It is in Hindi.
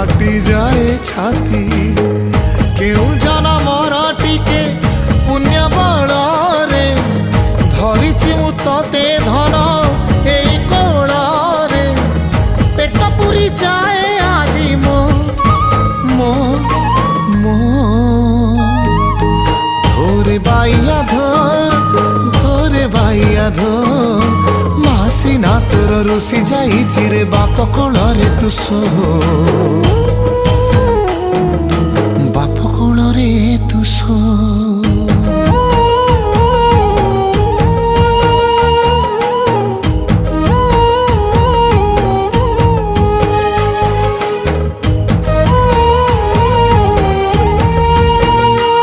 फाटी जाए छाती केउ जाना मोरा टिके पुण्य बଳରେ धरिछि मु तते धन एई कोଳରେ पेट पुरी जाए आजी मो मो मो धोरे बाइया धोरे बाइया धो मासी ना तोर रुसी जाई चिरे बाप कोଳରେ तू सो।